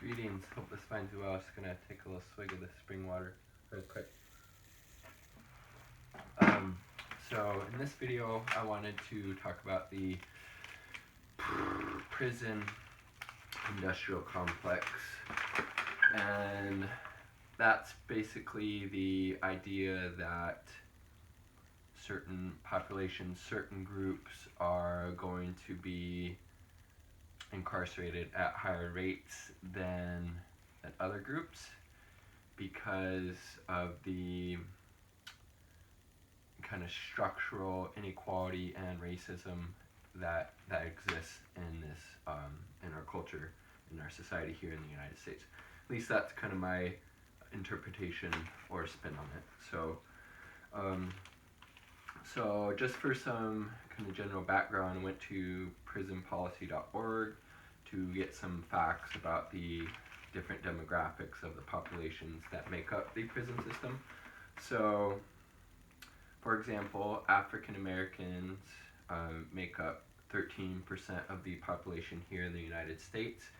Greetings, hope this finds you well. I'm just gonna take a little swig of the spring water real quick. So in this video I wanted to talk about the prison industrial complex, and that's basically the idea that certain populations, certain groups are going to be incarcerated at higher rates than other groups because of the kind of structural inequality and racism that exists in this in our culture, in our society here in the United States. At least that's kind of my interpretation or spin on it. So just for some kind of general background, I went to prisonpolicy.org to get some facts about the different demographics of the populations that make up the prison system. So, for example, African Americans make up 13% of the population here in the United States,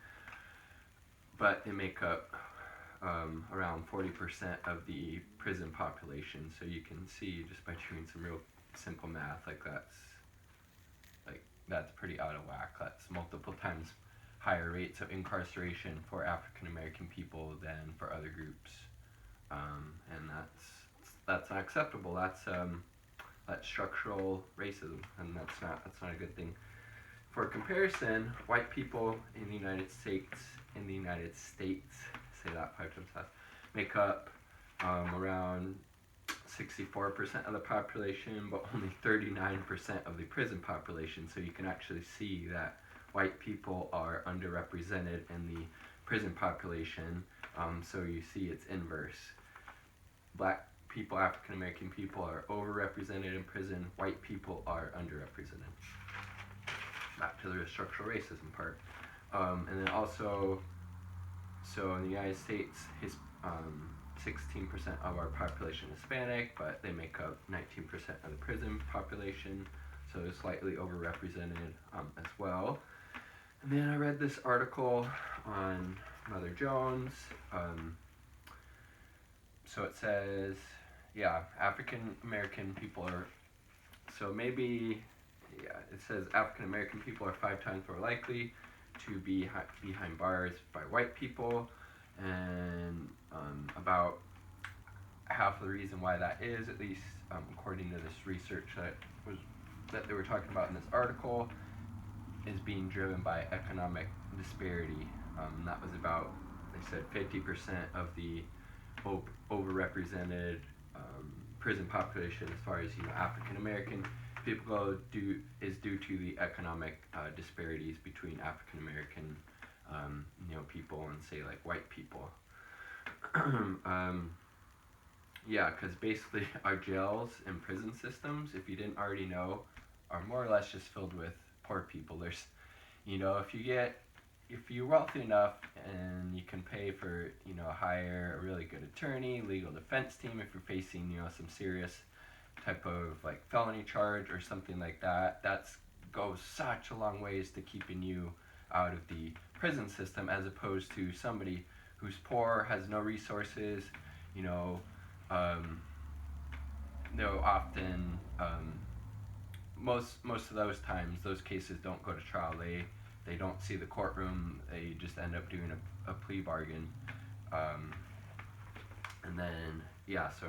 but they make up around 40% of the prison population. So you can see just by doing some real simple math, that's pretty out of whack. That's multiple times higher rates of incarceration for African American people than for other groups, and that's not acceptable. That's structural racism, and that's not a good thing. For comparison, white people in the United States, say that 5 times fast, make up around 64% of the population, but only 39% of the prison population. So you can actually see that white people are underrepresented in the prison population. So you see it's inverse. Black people, African American people are overrepresented in prison. White people are underrepresented. Back to the structural racism part. And then also, so in the United States, 16% of our population is Hispanic, but they make up 19% of the prison population, so they're slightly overrepresented as well. And then I read this article on Mother Jones. So it says, African American people are, it says African American people are 5 times more likely to be behind bars by white people, and about half of the reason why that is, at least according to this research that they were talking about in this article, is being driven by economic disparity. That was about, they said 50% of the overrepresented prison population as far as African American people go is due to the economic disparities between African American people and say like white people. Because basically our jails and prison systems, if you didn't already know, are more or less just filled with poor people. There's, if you're wealthy enough and you can pay for, hire a really good attorney, legal defense team if you're facing, some serious type of like felony charge or something like that, goes such a long ways to keeping you out of the prison system, as opposed to somebody who's poor, has no resources, they'll often, most of those times, those cases don't go to trial. They don't see the courtroom. They just end up doing a plea bargain, and then so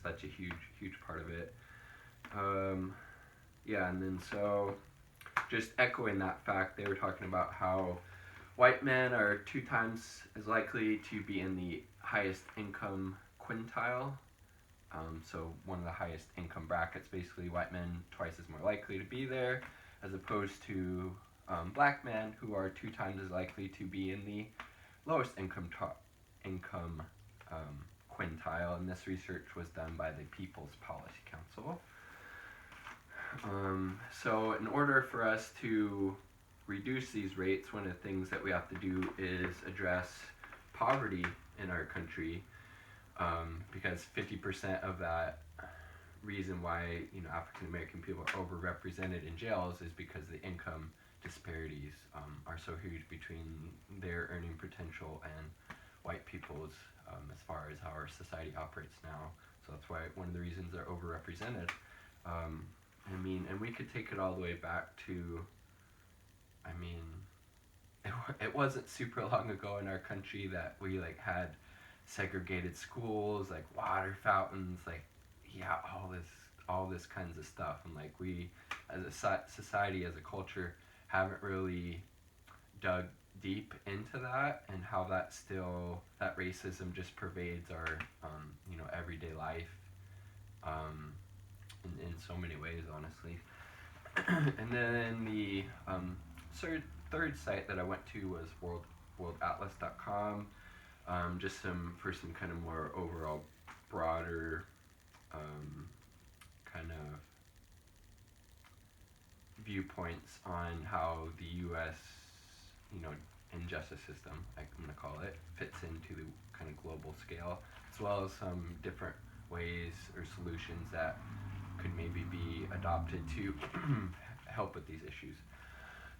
that's a huge part of it. And then so just echoing that fact, they were talking about how white men are 2 times as likely to be in the highest income quintile. So one of the highest income brackets, basically white men twice as more likely to be there, as opposed to black men, who are 2 times as likely to be in the lowest income quintile. And this research was done by the People's Policy Council. So in order for us to reduce these rates, one of the things that we have to do is address poverty in our country, because 50% of that reason why African American people are overrepresented in jails is because the income disparities are so huge between their earning potential and white people's, as far as how our society operates now. So that's why one of the reasons they're overrepresented. And we could take it all the way back to, it wasn't super long ago in our country that we had segregated schools, water fountains, all this kinds of stuff, and we as a society, as a culture, haven't really dug deep into that, and how that racism just pervades our everyday life, in so many ways, honestly. And then the third site that I went to was worldatlas.com, just some kind of more overall broader kind of viewpoints on how the U.S. injustice system, I'm going to call it, fits into the kind of global scale, as well as some different ways or solutions that could maybe be adopted to help with these issues.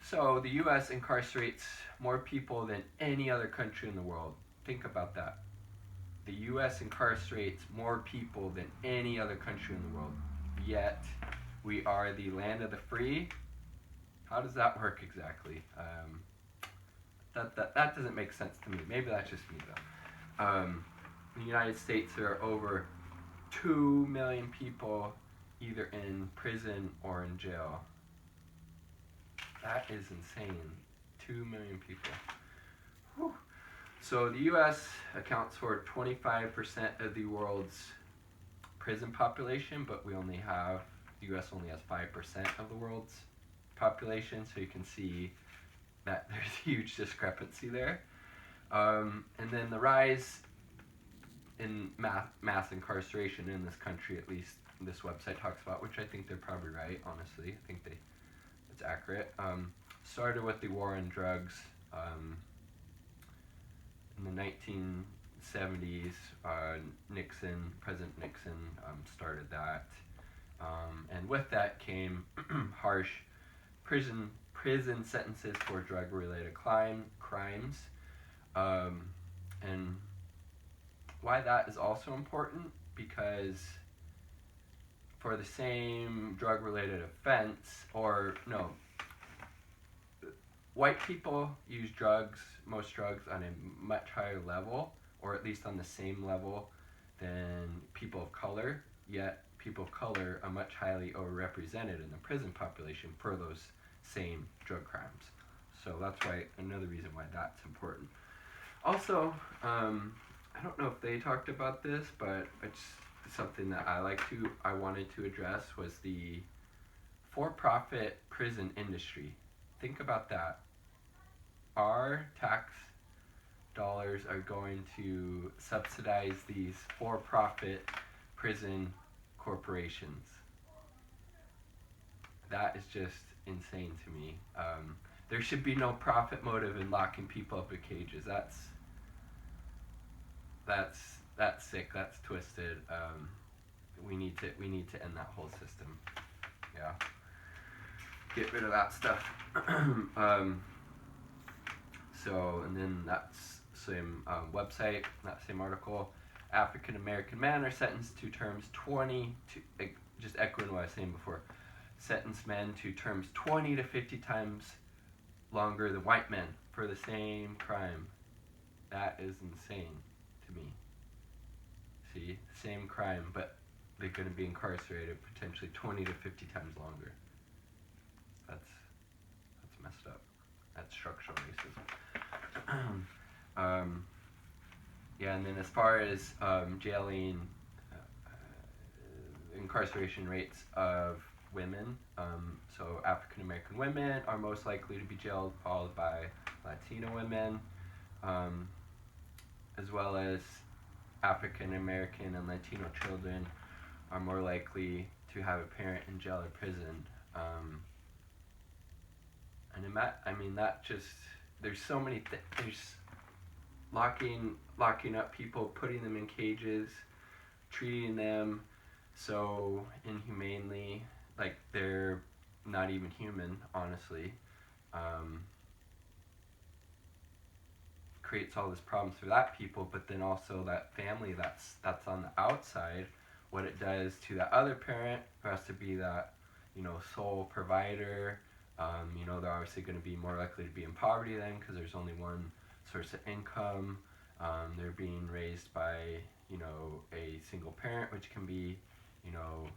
So the U.S. incarcerates more people than any other country in the world. Think about that. The U.S. incarcerates more people than any other country in the world. Yet, we are the land of the free. How does that work exactly? That doesn't make sense to me. Maybe that's just me, though. In the United States, there are over 2 million people either in prison or in jail. That is insane. 2 million people. Whew. So the U.S. accounts for 25% of the world's prison population, but the U.S. only has 5% of the world's population, so you can see that there's a huge discrepancy there. And then the rise in mass incarceration in this country, at least this website talks about, which I think they're probably right, honestly. I think it's accurate. Started with the war on drugs. In the 1970s, President Nixon started that. And with that came harsh prison sentences for drug-related crimes. And why that is also important, because for the same drug-related offense, white people use most drugs on a much higher level, or at least on the same level than people of color, yet people of color are much highly overrepresented in the prison population for those same drug crimes. So that's another reason why that's important. Also, I don't know if they talked about this, but it's something that I wanted to address, was the for-profit prison industry. Think about that. Our tax dollars are going to subsidize these for-profit prison corporations. That is just insane to me. There should be no profit motive in locking people up in cages. That's sick. That's twisted. We need to end that whole system. Yeah. Get rid of that stuff. And then that same website, that same article, African American men are sentenced to terms just echoing what I was saying before, sentenced men to terms 20 to 50 times longer than white men for the same crime. That is insane to me. See, same crime, but they're going to be incarcerated potentially 20 to 50 times longer. That's messed up. That's structural racism. And then as far as jailing, incarceration rates of women, so African American women are most likely to be jailed, followed by Latino women, as well as African American and Latino children are more likely to have a parent in jail or prison. There's so many things. There's locking up people, putting them in cages, treating them so inhumanely, like they're not even human, honestly. Um, Creates all these problems for that people, but then also that family that's on the outside, what it does to that other parent who has to be that, sole provider. They're obviously going to be more likely to be in poverty then because there's only one source of income. They're being raised by a single parent, which can be you know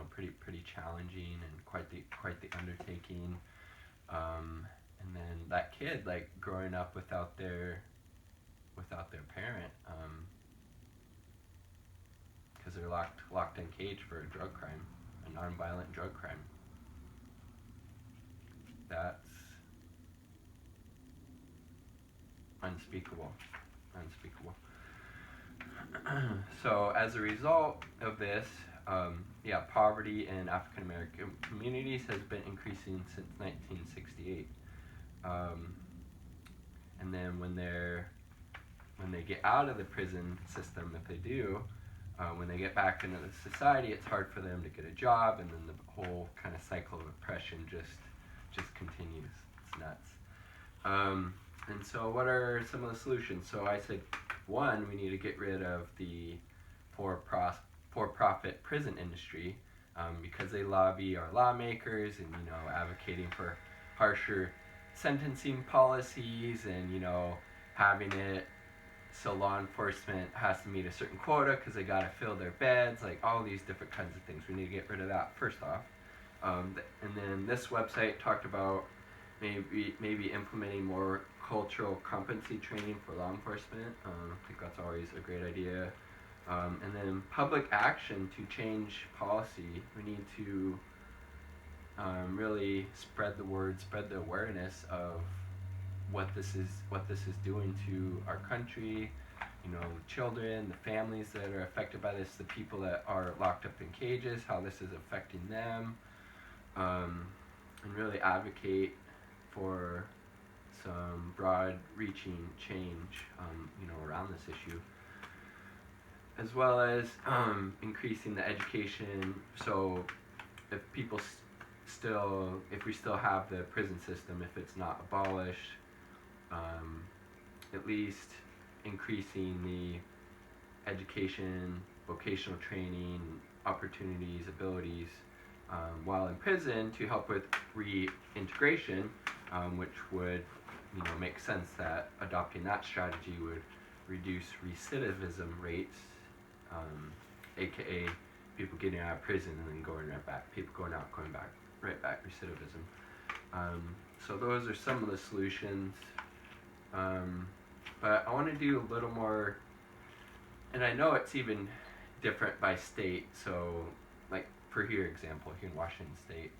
pretty challenging and quite the undertaking. And then that kid, like, growing up without their parent, because they're locked in cage for a drug crime, a nonviolent drug crime. That's unspeakable, unspeakable. So as a result of this, poverty in African American communities has been increasing since 1968. And then when they get out of the prison system, if they do, when they get back into the society, it's hard for them to get a job, and then the whole kind of cycle of oppression just continues. It's nuts. And so, what are some of the solutions? So I said, one, we need to get rid of the for-profit prison industry, because they lobby our lawmakers and advocating for harsher sentencing policies, and having it so law enforcement has to meet a certain quota because they got to fill their beds, like all these different kinds of things. We need to get rid of that first off. And then this website talked about maybe implementing more cultural competency training for law enforcement. I think that's always a great idea. And then public action to change policy. We need to really spread the word, spread the awareness of what this is doing to our country, children, the families that are affected by this, the people that are locked up in cages, how this is affecting them, and really advocate for some broad-reaching change, around this issue, as well as increasing the education. So if we still have the prison system, if it's not abolished, at least increasing the education, vocational training, opportunities, abilities, while in prison to help with reintegration, which would make sense that adopting that strategy would reduce recidivism rates, aka people getting out of prison and then going right back, people going out, going back, right back, recidivism. So those are some of the solutions. But I want to do a little more, and I know it's even different by state. So, like for example, here in Washington State,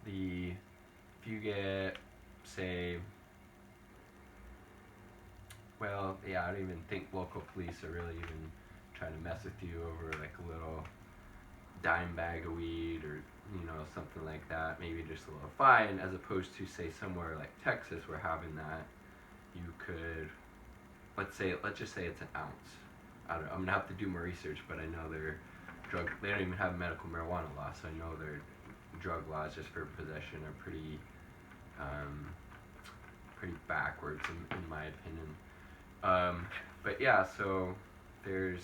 if you get, say, I don't even think local police are really even trying to mess with you over like a little dime bag of weed or something like that, maybe just a little fine, as opposed to, say, somewhere like Texas where having that, you could, let's just say it's an ounce. I don't know, I'm gonna have to do more research, but I know they don't even have medical marijuana law, so I know their drug laws just for possession are pretty backwards in my opinion. But yeah, so there's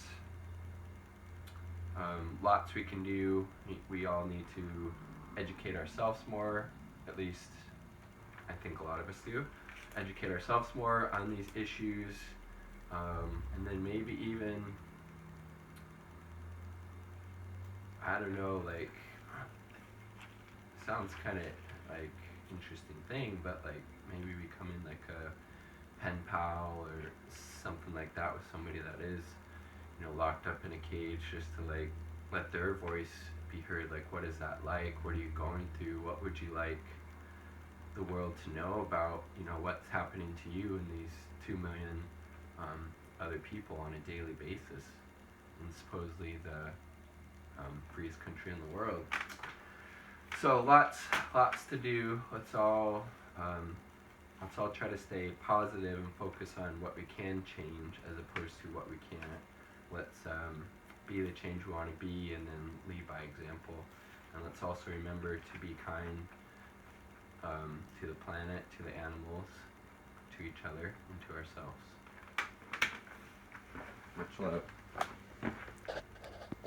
lots we can do. We all need to educate ourselves more, at least I think a lot of us do. Educate ourselves more on these issues, and then maybe even, I don't know, like, sounds kind of like interesting thing, but like maybe becoming like a pen pal or something like that with somebody that is locked up in a cage, just to like let their voice be heard. Like, what is that like? What are you going through? What would you like the world to know about what's happening to you and these 2 million other people on a daily basis, and supposedly the freest country in the world. So lots to do. Let's all try to stay positive and focus on what we can change as opposed to what we can't. Let's be the change we want to be, and then lead by example. And let's also remember to be kind to the planet, to the animals, to each other, and to ourselves. Much love.